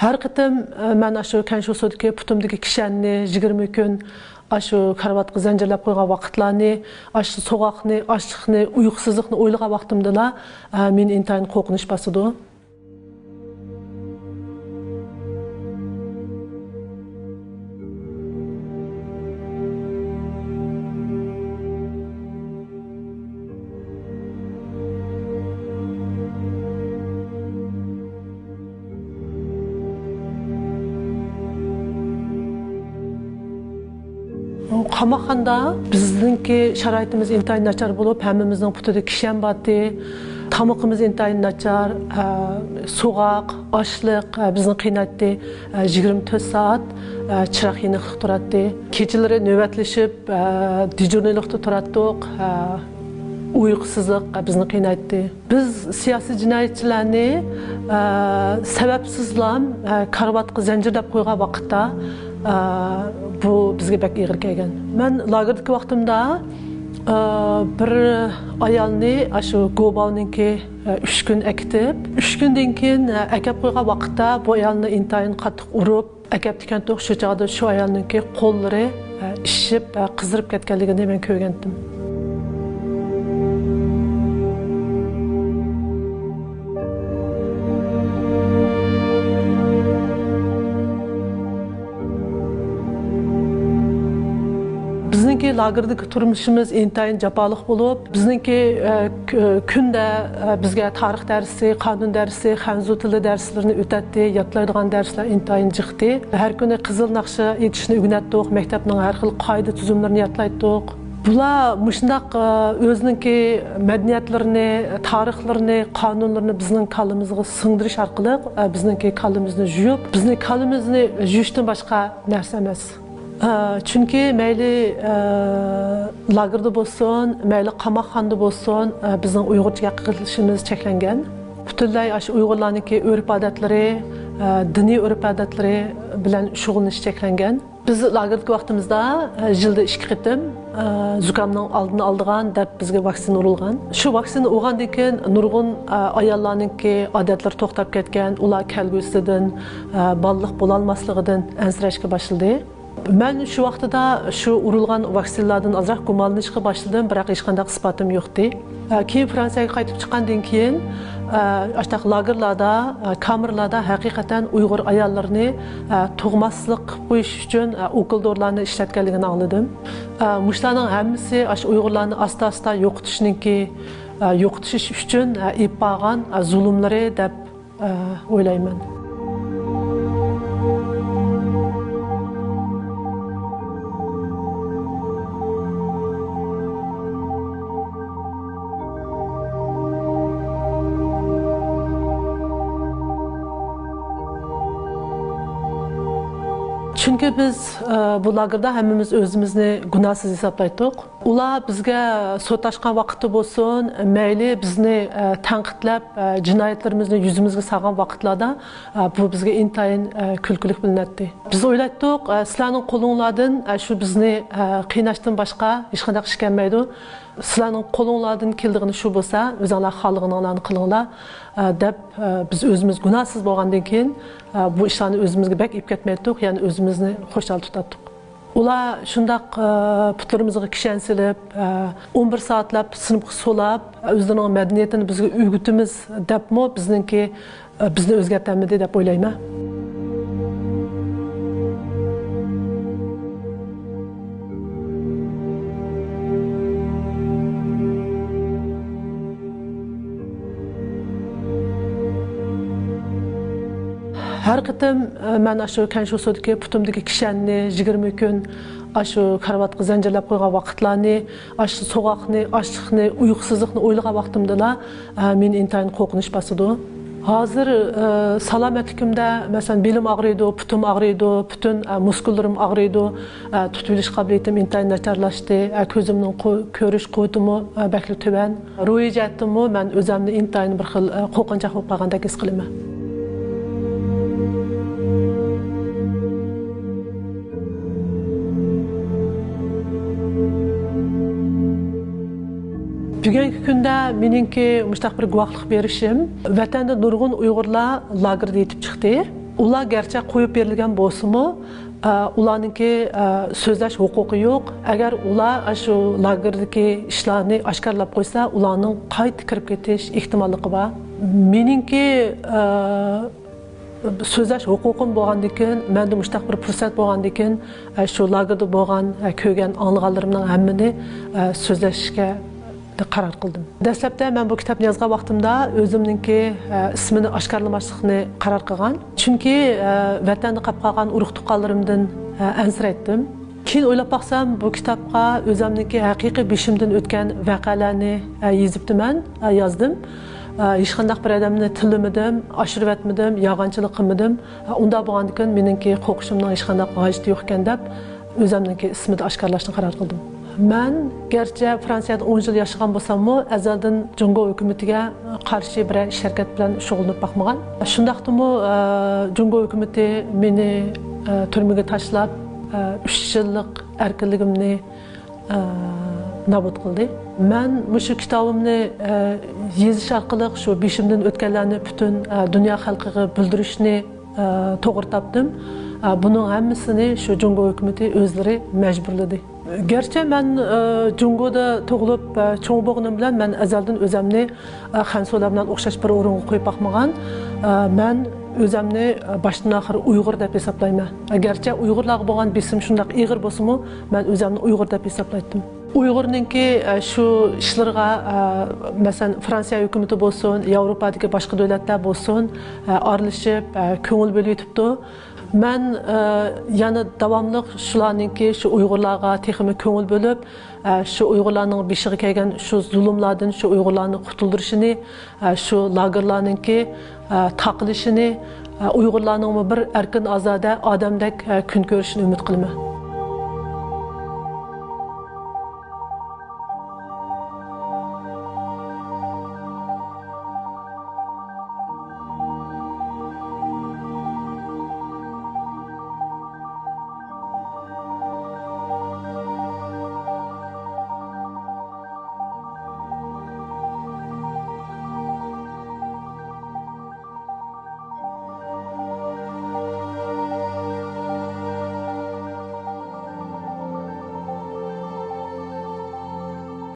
Her qitim men aşu kenşu sodki putumdagi kishanni 20 kun aşu karvatga zanjirlab qo'ygan vaqtlarni, aşu so'g'aqni, ochliqni, uyqusizlikni o'ylagan vaqtimda men intayin qo'rqinish bosadi. Qamoqxonada bizningki sharoitimiz intayin nachar bo'lib, hammamizning putida kishan batdi, tamoqimiz intayin nachar, so'g'aq, ochliq bizni qiynatdi. 24 soat chiroq yiniqlik turadi. Kechalari navbatlashib, dejurnilikda turardik. Uyqusizlik bizni qiynatdi. Biz siyosiy jinoyatchilarni sababsizlam karvatga zanjirlab qo'ygan vaqtda bu bizga bak ig'ir kelgan. Men lagerdagi vaqtimda bir ayolni shu Gobavninki 3 kun akitib, 3 kundan keyin akab qo'ygan vaqtda bu ayolni intayin qattiq urib, akabdikan to'q shu chog'da shu ayolninki qo'llari ishib, qizirib ketganligini men ko'rgandim. Bizningki lagerdagi turmushimiz intayin jafoliq bo'lib, bizningki kunda bizga tarix darsi, qonun darsi, xanzu tili darslarini o'tatdi, yodlaydigan darslar intayin jiqdi. Har kuni qizil naqsha yetishni o'rgatdik, maktabning har xil qoida tuzumlarini yodlaydik. Bular mushundaq o'zininki madaniyatlarini, tarixlarini, qonunlarini bizning kallamizga singdirish orqali bizningki kallamizni yuyib, bizning kallamizni yuyishdan boshqa narsa emas. Çünkü meyli lagerda bo'lsin, meyli qamoqxonada bo'lsin, bizning Uyg'urchaga qilishimiz cheklangan. Butunlay shu Uyg'urlarningki urf-odatlari, diniy urf-odatlari bilan shug'ullanish cheklangan. Biz lagerdagi vaqtimizda yilda 2 qitim zukamning oldini oldigan deb bizga vaksina urilgan. Shu vaksina olgandan keyin nurg'un ayollarningki odatlari to'xtab ketgan, ular kelgusidan, balliq bo'la olmasligidan ansirashga boshladi. Men şu vaqtida şu urilgan vaksinalardan azroq gumonlanishga boshladim, biroq hech qanday isbotim yo'qdi. Keyin Fransiyaga qaytib chiqqandan keyin ashtaq lagerlarda, kamerlarda haqiqatan Uyg'ur ayollarini tug'maslik qo'yish uchun o'kildorlarni ishlatganligini angladim. Mushlarning hammasi ash Uyg'urlarni asta-asta yo'qotish uchun ib bo'lgan zulmlari deb o'ylayman. Çünkü biz bu lagerda hammamiz o'zimizni gunohsiz hisoblaydik. Ular bizga so'tashgan vaqti bo'lsin, mayli bizni tanqidlab, jinoyatlarimizni yuzimizga solgan vaqtlarda bu bizga intayin kulkulik bilinadi. Biz o'ylaydik, sizlarning qo'linglardan shu bizni qiynashdan boshqa hech qanday ish kelmaydi. Sizlarning qo'linglardan keldigini shu bo'lsa, o'zinglar xohlaganinglarni qilinglar deb biz o'zimiz gunohsiz bo'lgandan keyin bu ishlarni o'zimizga bak ib ketmaydik, ya'ni o'zimizni xo'shal tutdik. Ular shundaq putlarimizga kishan silib, 11 soatlab sinfga so'lab, o'zlarining madaniyatini bizga o'rgatamiz debmi bizni o'zgartirmadi deb o'ylayman. Her qitim men aşu kenşu sodki putumdagi kishanni 20 kun aşu karvatga zanjirlab qo'ygan vaqtlarni, aşu so'g'aqni, ochliqni, uyqusizlikni o'ylagan vaqtimda men intayin qo'rqinish bosadi. Hozir salomatligimda masalan belim og'riydi, putum og'riydi, butun muskullarim og'riydi, tutib olish qobiliyatim intayin nacharlashdi, ko'zimning ko'rish quvvatim bakli tuban. Ruhiy jihatdan men o'zimni intayin bir xil qo'rqinchoq bo'lib qolgandek his qilaman. Bugungi kunda meningki mustaqil bir guvohlik berishim, vatanda nurg'un Uyg'urlar lagerda yetib chiqdi. Ular gerçi qo'yib berilgan bo'lsa-mu, ularningki so'zlash huquqi yo'q. Agar ular shu lagerdagi ishlarni oshkorlab qo'ysa, ularning qayta kirib ketish ehtimolligi bor. Meningki so'zlash huquqim bo'lgandan keyin, menda mushtaq bir fursat bo'lgandan keyin, shu lagerda bo'lgan, ko'rgan, anlaganlarimning hammani so'zlashga qaror qildim. Dastlabda men bu kitobni yozgan vaqtimda o'zimningki ismini oshkorlamaslikni qaror qilgan. Chunki vatanni qolib qolgan urug' tuqqanlarimdan ansiraydim. Keyin o'ylab baqsam, bu kitobga o'zimningki haqiqiy beshimdan o'tgan voqealarni yozdim. Hech qanday bir odamni tilimidim, oshirib etmadim, yolg'onchilik qilmadim. Unda bo'lgandan keyin meningki qo'rqishimning hech qanday hojati yo'q ekan deb o'zimningki ismini oshkorlashni qaror qildim. Men gerçi Fransiyada 10 yil yaşagan bo'lsam-mu, azaldan Jungo hukumatiga qarshi bir ish harakat bilan shug'ullanib boqmagan. Shundaqdimi Jungo hukumati meni turmaga tashlab 3 yillik erkinligimni nobud qildi. Men shu kitobimni yozish orqali shu beshimdan o'tganlarni butun dunyo xalqiga bildirishni to'g'ri topdim. Buning hammasini shu Jungo hukumati o'zlari majburladi. Gerçi men Jungo'da tug'ilib cho'ng bo'lganim bilan men azaldan o'zimni Xansolar bilan o'xshash bir o'ringa qo'yib boqmagan. Men o'zimni boshdan oxir Uyg'ur deb hisoblayman. Gerçi Uyg'urlarga bo'lgan besim shunday ig'ir bo'lsa-mu, men o'zimni Uyg'ur deb hisoblaydim. Uyg'urninki shu ishlarga masalan Fransiya hukumati bo'lsin, Yevropadagi boshqa davlatlar bo'lsin, aralashib ko'ngil bo'lib yetibdi. Men yana davomli shularninki shu Uyg'urlarga texmi ko'ngil bo'lib, shu Uyg'urlarning beshiga kelgan shu zulmlardan shu Uyg'urlarni qutuldirishini, shu lagerlarninki taqilishini, Uyg'urlarning bir erkin ozoda odamdek kun ko'rishini umid qilaman.